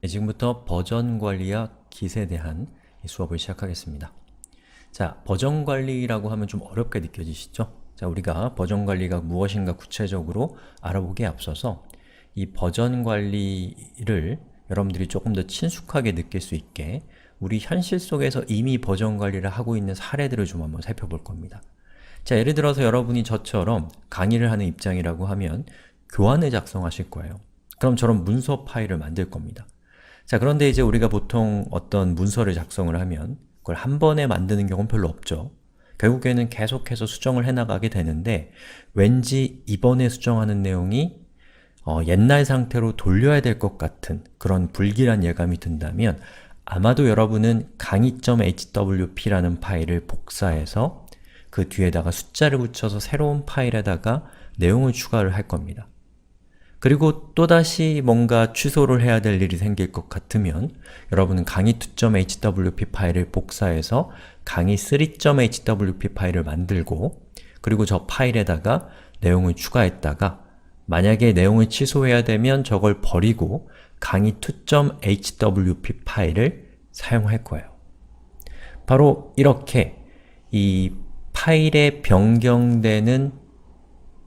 네, 지금부터 버전 관리와 Git에 대한 이 수업을 시작하겠습니다. 자, 버전 관리라고 하면 좀 어렵게 느껴지시죠? 자, 우리가 버전 관리가 무엇인가 구체적으로 알아보기에 앞서서 이 버전 관리를 여러분들이 조금 더 친숙하게 느낄 수 있게 우리 현실 속에서 이미 버전 관리를 하고 있는 사례들을 좀 한번 살펴볼 겁니다. 자, 예를 들어서 여러분이 저처럼 강의를 하는 입장이라고 하면 교환을 작성하실 거예요. 그럼 저런 문서 파일을 만들 겁니다. 자, 그런데 이제 우리가 보통 어떤 문서를 작성을 하면 그걸 한 번에 만드는 경우는 별로 없죠. 결국에는 계속해서 수정을 해나가게 되는데 왠지 이번에 수정하는 내용이 옛날 상태로 돌려야 될 것 같은 그런 불길한 예감이 든다면 아마도 여러분은 강의.hwp라는 파일을 복사해서 그 뒤에다가 숫자를 붙여서 새로운 파일에다가 내용을 추가를 할 겁니다. 그리고 또다시 뭔가 취소를 해야 될 일이 생길 것 같으면 여러분은 강의2.hwp 파일을 복사해서 강의3.hwp 파일을 만들고 그리고 저 파일에다가 내용을 추가했다가 만약에 내용을 취소해야 되면 저걸 버리고 강의2.hwp 파일을 사용할 거예요. 바로 이렇게 이 파일에 변경되는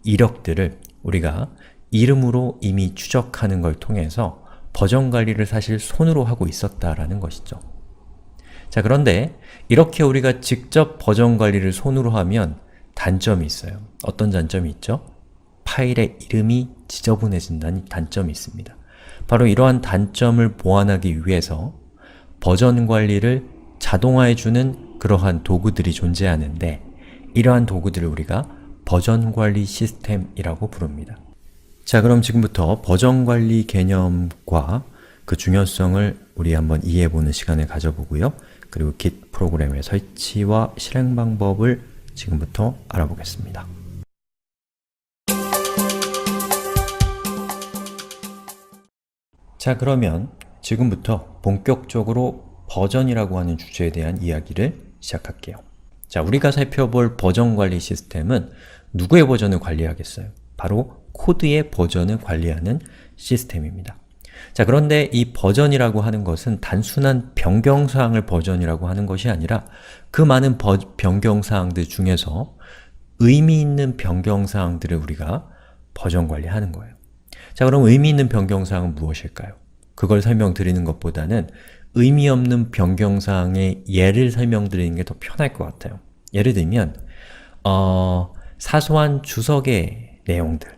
이력들을 우리가 이름으로 이미 추적하는 걸 통해서 버전 관리를 사실 손으로 하고 있었다라는 것이죠. 자, 그런데 이렇게 우리가 직접 버전 관리를 손으로 하면 단점이 있어요. 어떤 단점이 있죠? 파일의 이름이 지저분해진다는 단점이 있습니다. 바로 이러한 단점을 보완하기 위해서 버전 관리를 자동화해주는 그러한 도구들이 존재하는데 이러한 도구들을 우리가 버전 관리 시스템이라고 부릅니다. 자, 그럼 지금부터 버전 관리 개념과 그 중요성을 우리 한번 이해해보는 시간을 가져보고요. 그리고 Git 프로그램의 설치와 실행 방법을 지금부터 알아보겠습니다. 자, 그러면 지금부터 본격적으로 버전이라고 하는 주제에 대한 이야기를 시작할게요. 자, 우리가 살펴볼 버전 관리 시스템은 누구의 버전을 관리하겠어요? 바로 코드의 버전을 관리하는 시스템입니다. 자, 그런데 이 버전이라고 하는 것은 단순한 변경사항을 버전이라고 하는 것이 아니라 그 많은 변경사항들 중에서 의미 있는 변경사항들을 우리가 버전 관리하는 거예요. 자, 그럼 의미 있는 변경사항은 무엇일까요? 그걸 설명드리는 것보다는 의미 없는 변경사항의 예를 설명드리는 게 더 편할 것 같아요. 예를 들면 사소한 주석의 내용들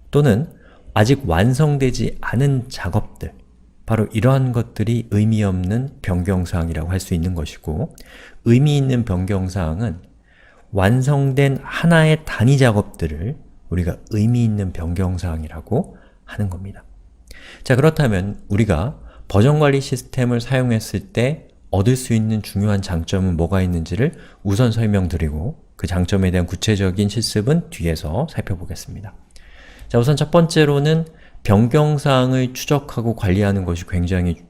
또는 아직 완성되지 않은 작업들, 바로 이러한 것들이 의미 없는 변경사항이라고 할 수 있는 것이고 의미 있는 변경사항은 완성된 하나의 단위 작업들을 우리가 의미 있는 변경사항이라고 하는 겁니다. 자, 그렇다면 우리가 버전 관리 시스템을 사용했을 때 얻을 수 있는 중요한 장점은 뭐가 있는지를 우선 설명드리고 그 장점에 대한 구체적인 실습은 뒤에서 살펴보겠습니다. 자, 우선 첫 번째로는 변경사항을 추적하고 관리하는 것이 굉장히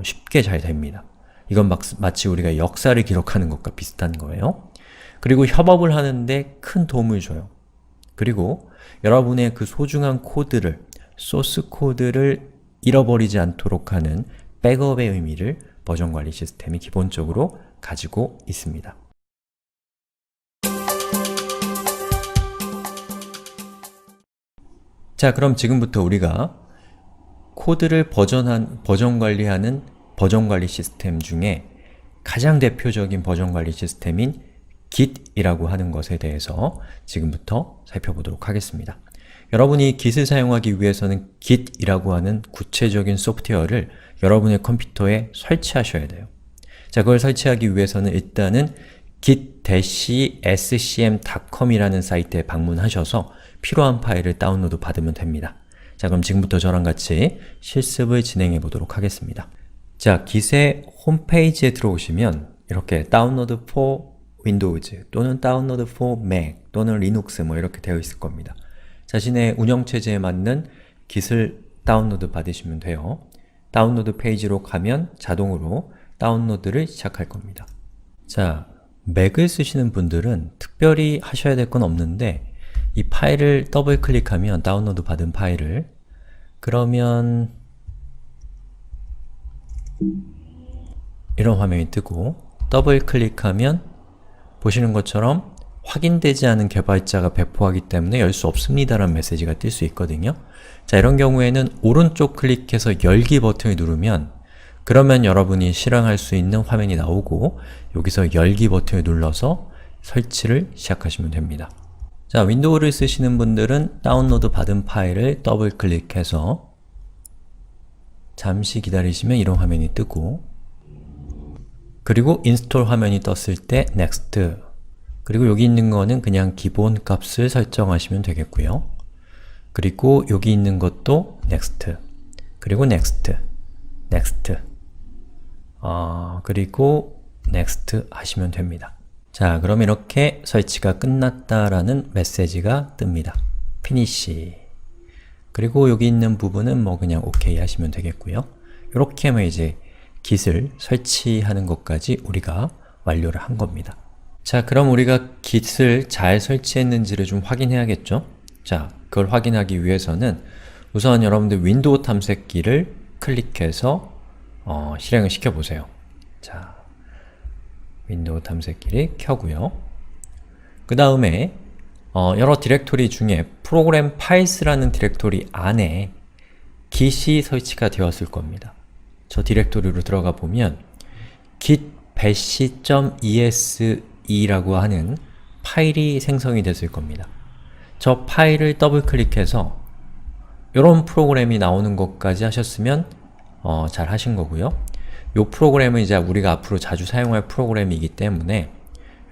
쉽게 잘 됩니다. 이건 마치 우리가 역사를 기록하는 것과 비슷한 거예요. 그리고 협업을 하는데 큰 도움을 줘요. 그리고 여러분의 그 소중한 코드를, 소스 코드를 잃어버리지 않도록 하는 백업의 의미를 버전 관리 시스템이 기본적으로 가지고 있습니다. 자, 그럼 지금부터 우리가 코드를 버전 관리하는 버전 관리 시스템 중에 가장 대표적인 버전 관리 시스템인 Git이라고 하는 것에 대해서 지금부터 살펴보도록 하겠습니다. 여러분이 Git을 사용하기 위해서는 Git이라고 하는 구체적인 소프트웨어를 여러분의 컴퓨터에 설치하셔야 돼요. 자, 그걸 설치하기 위해서는 일단은 git-scm.com이라는 사이트에 방문하셔서 필요한 파일을 다운로드 받으면 됩니다. 자, 그럼 지금부터 저랑 같이 실습을 진행해 보도록 하겠습니다. 자, Git의 홈페이지에 들어오시면 이렇게 다운로드 for Windows 또는 다운로드 for Mac 또는 리눅스 뭐 이렇게 되어 있을 겁니다. 자신의 운영체제에 맞는 Git을 다운로드 받으시면 돼요. 다운로드 페이지로 가면 자동으로 다운로드를 시작할 겁니다. 자, 맥을 쓰시는 분들은 특별히 하셔야 될 건 없는데 이 파일을 더블 클릭하면 다운로드 받은 파일을 그러면 이런 화면이 뜨고 더블 클릭하면 보시는 것처럼 확인되지 않은 개발자가 배포하기 때문에 열 수 없습니다 라는 메시지가 뜰 수 있거든요. 자, 이런 경우에는 오른쪽 클릭해서 열기 버튼을 누르면 그러면 여러분이 실행할 수 있는 화면이 나오고 여기서 열기 버튼을 눌러서 설치를 시작하시면 됩니다. 자, 윈도우를 쓰시는 분들은 다운로드 받은 파일을 더블 클릭해서 잠시 기다리시면 이런 화면이 뜨고 그리고 인스톨 화면이 떴을 때 Next 그리고 여기 있는 거는 그냥 기본 값을 설정하시면 되겠고요. 그리고 여기 있는 것도 Next 그리고 Next Next 그리고 Next 하시면 됩니다. 자, 그럼 이렇게 설치가 끝났다라는 메시지가 뜹니다. Finish 그리고 여기 있는 부분은 뭐 그냥 OK 하시면 되겠고요. 이렇게 하면 이제 Git을 설치하는 것까지 우리가 완료를 한 겁니다. 자, 그럼 우리가 Git을 잘 설치했는지를 좀 확인해야겠죠? 자, 그걸 확인하기 위해서는 우선 여러분들 윈도우 탐색기를 클릭해서 실행을 시켜보세요. 자, 윈도우 탐색기를 켜고요. 그 다음에 여러 디렉토리 중에 프로그램 파일스라는 디렉토리 안에 Git이 설치가 되었을 겁니다. 저 디렉토리로 들어가 보면 git bash.ese라고 하는 파일이 생성이 됐을 겁니다. 저 파일을 더블 클릭해서 이런 프로그램이 나오는 것까지 하셨으면 잘 하신 거고요. 이 프로그램은 이제 우리가 앞으로 자주 사용할 프로그램이기 때문에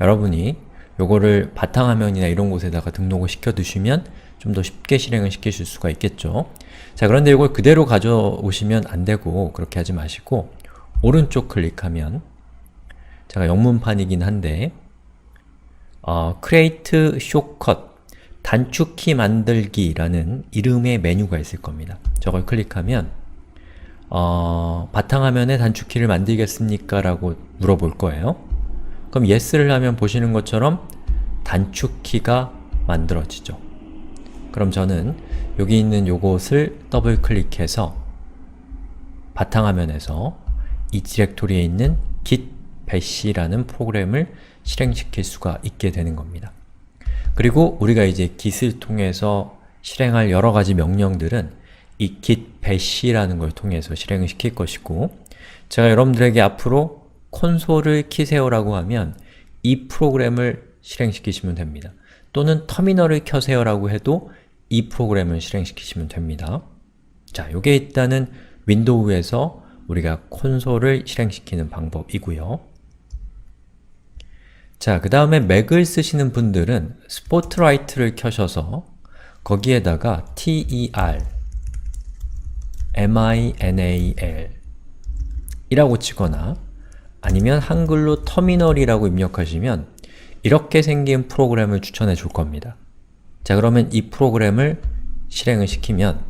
여러분이 요거를 바탕화면이나 이런 곳에다가 등록을 시켜 두시면 좀 더 쉽게 실행을 시키실 수가 있겠죠. 자, 그런데 이걸 그대로 가져오시면 안 되고 그렇게 하지 마시고 오른쪽 클릭하면 제가 영문판이긴 한데 Create Shortcut 단축키 만들기라는 이름의 메뉴가 있을 겁니다. 저걸 클릭하면 바탕화면에 단축키를 만들겠습니까? 라고 물어볼 거예요. 그럼 Yes를 하면 보시는 것처럼 단축키가 만들어지죠. 그럼 저는 여기 있는 요것을 더블 클릭해서 바탕화면에서 이 디렉토리에 있는 git bash라는 프로그램을 실행시킬 수가 있게 되는 겁니다. 그리고 우리가 이제 git을 통해서 실행할 여러가지 명령들은 이 git bash라는 걸 통해서 실행을 시킬 것이고 제가 여러분들에게 앞으로 콘솔을 키세요 라고 하면 이 프로그램을 실행시키시면 됩니다. 또는 터미널을 켜세요 라고 해도 이 프로그램을 실행시키시면 됩니다. 자, 요게 일단은 윈도우에서 우리가 콘솔을 실행시키는 방법이고요. 자, 그 다음에 맥을 쓰시는 분들은 스포트라이트를 켜셔서 거기에다가 terminal 이라고 치거나 아니면 한글로 터미널이라고 입력하시면 이렇게 생긴 프로그램을 추천해 줄 겁니다. 자, 그러면 이 프로그램을 실행을 시키면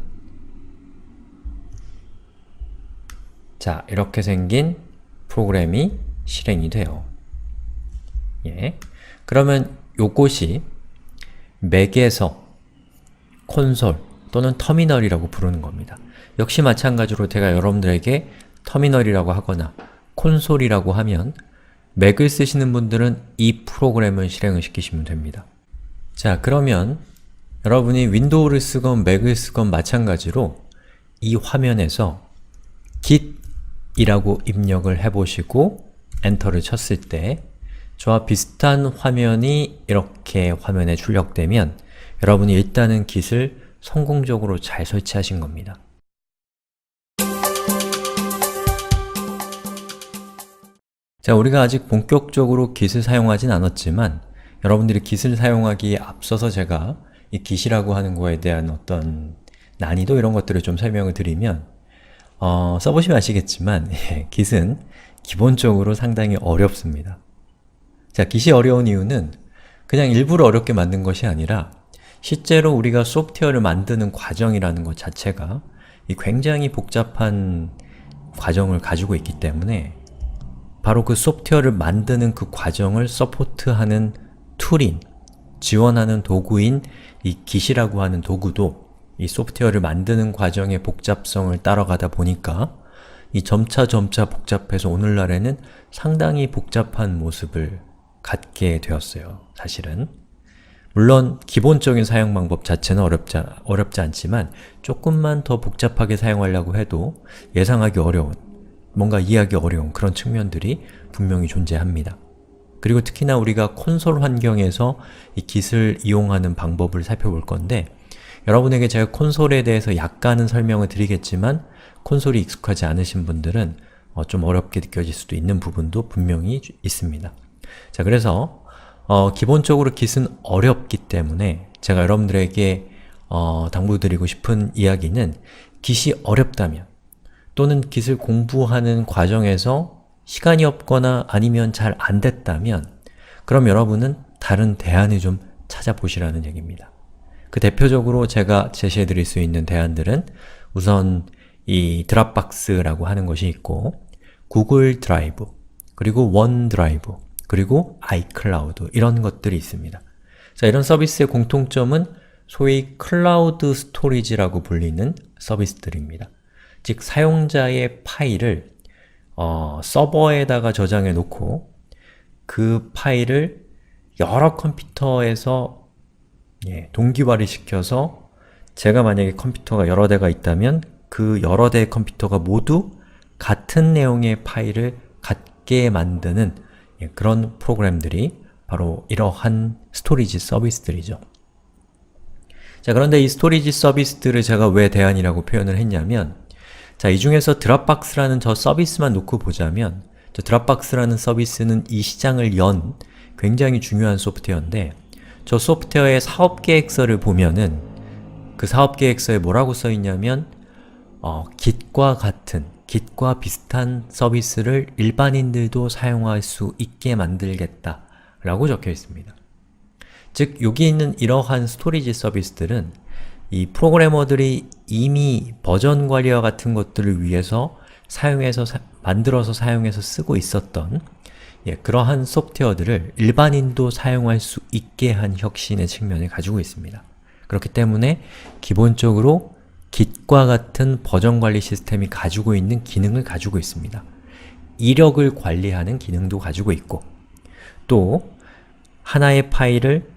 자, 이렇게 생긴 프로그램이 실행이 돼요. 예. 그러면 요것이 맥에서 콘솔 또는 터미널이라고 부르는 겁니다. 역시 마찬가지로 제가 여러분들에게 터미널이라고 하거나 콘솔이라고 하면 맥을 쓰시는 분들은 이 프로그램을 실행을 시키시면 됩니다. 자, 그러면 여러분이 윈도우를 쓰건 맥을 쓰건 마찬가지로 이 화면에서 git 이라고 입력을 해보시고 엔터를 쳤을 때 저와 비슷한 화면이 이렇게 화면에 출력되면 여러분이 일단은 git을 성공적으로 잘 설치하신 겁니다. 자, 우리가 아직 본격적으로 git을 사용하진 않았지만 여러분들이 git을 사용하기에 앞서서 제가 이 git이라고 하는 거에 대한 어떤 난이도 이런 것들을 좀 설명을 드리면 써보시면 아시겠지만 git은 기본적으로 상당히 어렵습니다. 자, git이 어려운 이유는 그냥 일부러 어렵게 만든 것이 아니라 실제로 우리가 소프트웨어를 만드는 과정이라는 것 자체가 굉장히 복잡한 과정을 가지고 있기 때문에 바로 그 소프트웨어를 만드는 그 과정을 서포트하는 툴인, 지원하는 도구인 이 git이라고 하는 도구도 이 소프트웨어를 만드는 과정의 복잡성을 따라가다 보니까 이 점차 복잡해서 오늘날에는 상당히 복잡한 모습을 갖게 되었어요, 사실은. 물론 기본적인 사용 방법 자체는 어렵지 않지만 조금만 더 복잡하게 사용하려고 해도 예상하기 어려운, 뭔가 이해하기 어려운 그런 측면들이 분명히 존재합니다. 그리고 특히나 우리가 콘솔 환경에서 이 Git을 이용하는 방법을 살펴볼 건데, 여러분에게 제가 콘솔에 대해서 약간은 설명을 드리겠지만 콘솔이 익숙하지 않으신 분들은 좀 어렵게 느껴질 수도 있는 부분도 분명히 있습니다. 자, 그래서 기본적으로 Git은 어렵기 때문에 제가 여러분들에게 당부드리고 싶은 이야기는, Git이 어렵다면 또는 Git을 공부하는 과정에서 시간이 없거나 아니면 잘 안 됐다면 그럼 여러분은 다른 대안을 좀 찾아보시라는 얘기입니다. 그 대표적으로 제가 제시해드릴 수 있는 대안들은 우선 이 드랍박스라고 하는 것이 있고, 구글 드라이브, 그리고 원드라이브, 그리고 아이클라우드, 이런 것들이 있습니다. 자, 이런 서비스의 공통점은 소위 클라우드 스토리지라고 불리는 서비스들입니다. 즉, 사용자의 파일을 서버에다가 저장해 놓고 그 파일을 여러 컴퓨터에서 동기화를 시켜서, 제가 만약에 컴퓨터가 여러 대가 있다면 그 여러 대의 컴퓨터가 모두 같은 내용의 파일을 갖게 만드는 그런 프로그램들이 바로 이러한 스토리지 서비스들이죠. 자, 그런데 이 스토리지 서비스들을 제가 왜 대안이라고 표현을 했냐면, 자, 이 중에서 드랍박스라는 저 서비스만 놓고 보자면, 저 드랍박스라는 서비스는 이 시장을 연 굉장히 중요한 소프트웨어인데, 저 소프트웨어의 사업계획서를 보면은 그 사업계획서에 뭐라고 써있냐면 Git과 비슷한 서비스를 일반인들도 사용할 수 있게 만들겠다 라고 적혀 있습니다. 즉, 여기 있는 이러한 스토리지 서비스들은 이 프로그래머들이 이미 버전 관리와 같은 것들을 위해서 만들어서 사용해서 쓰고 있었던 그러한 소프트웨어들을 일반인도 사용할 수 있게 한 혁신의 측면을 가지고 있습니다. 그렇기 때문에 기본적으로 Git과 같은 버전 관리 시스템이 가지고 있는 기능을 가지고 있습니다. 이력을 관리하는 기능도 가지고 있고, 또 하나의 파일을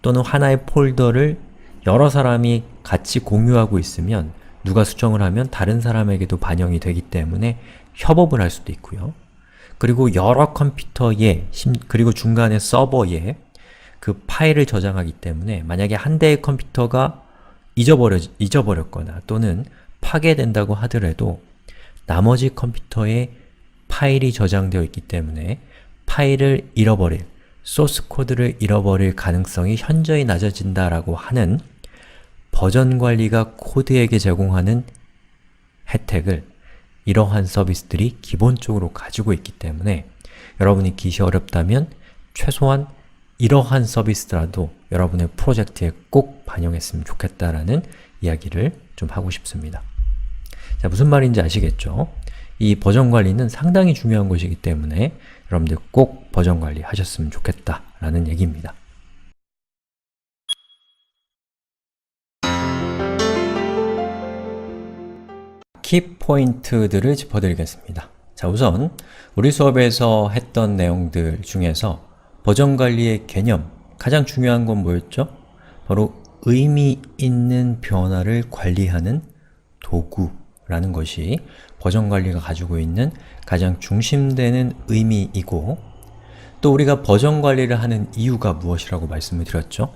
또는 하나의 폴더를 여러 사람이 같이 공유하고 있으면 누가 수정을 하면 다른 사람에게도 반영이 되기 때문에 협업을 할 수도 있고요. 그리고 여러 컴퓨터에, 그리고 중간에 서버에 그 파일을 저장하기 때문에 만약에 한 대의 컴퓨터가 잊어버렸거나 또는 파괴된다고 하더라도 나머지 컴퓨터에 파일이 저장되어 있기 때문에 파일을 잃어버릴, 소스 코드를 잃어버릴 가능성이 현저히 낮아진다라고 하는 버전 관리가 코드에게 제공하는 혜택을 이러한 서비스들이 기본적으로 가지고 있기 때문에 여러분이 Git이 어렵다면 최소한 이러한 서비스라도 여러분의 프로젝트에 꼭 반영했으면 좋겠다라는 이야기를 좀 하고 싶습니다. 자, 무슨 말인지 아시겠죠? 이 버전 관리는 상당히 중요한 것이기 때문에 여러분들 꼭 버전 관리 하셨으면 좋겠다라는 얘기입니다. 키포인트들을 짚어드리겠습니다. 자, 우선 우리 수업에서 했던 내용들 중에서 버전 관리의 개념, 가장 중요한 건 뭐였죠? 바로 의미 있는 변화를 관리하는 도구라는 것이 버전 관리가 가지고 있는 가장 중심되는 의미이고, 또 우리가 버전 관리를 하는 이유가 무엇이라고 말씀을 드렸죠?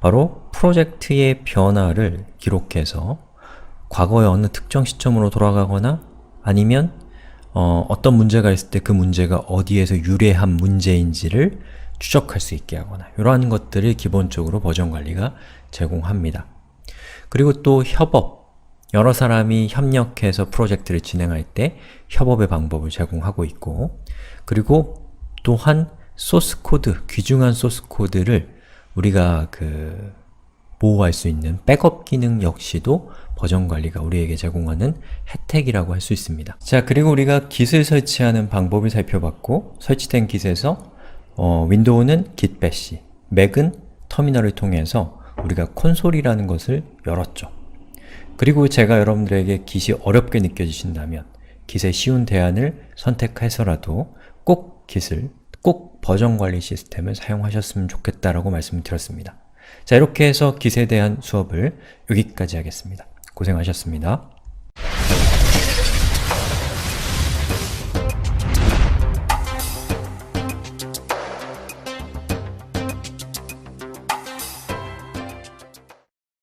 바로 프로젝트의 변화를 기록해서 과거의 어느 특정 시점으로 돌아가거나 아니면 어떤 문제가 있을 때 그 문제가 어디에서 유래한 문제인지를 추적할 수 있게 하거나, 이러한 것들을 기본적으로 버전 관리가 제공합니다. 그리고 또 협업, 여러 사람이 협력해서 프로젝트를 진행할 때 협업의 방법을 제공하고 있고, 그리고 또한 소스 코드, 귀중한 소스 코드를 우리가 보호할 수 있는 백업 기능 역시도 버전 관리가 우리에게 제공하는 혜택이라고 할 수 있습니다. 자, 그리고 우리가 Git을 설치하는 방법을 살펴봤고, 설치된 Git에서 윈도우는 Git bash, 맥은 터미널을 통해서 우리가 콘솔이라는 것을 열었죠. 그리고 제가 여러분들에게 Git이 어렵게 느껴지신다면, Git의 쉬운 대안을 선택해서라도 꼭 Git을, 꼭 버전관리 시스템을 사용하셨으면 좋겠다라고 말씀을 드렸습니다. 자, 이렇게 해서 Git에 대한 수업을 여기까지 하겠습니다. 고생하셨습니다.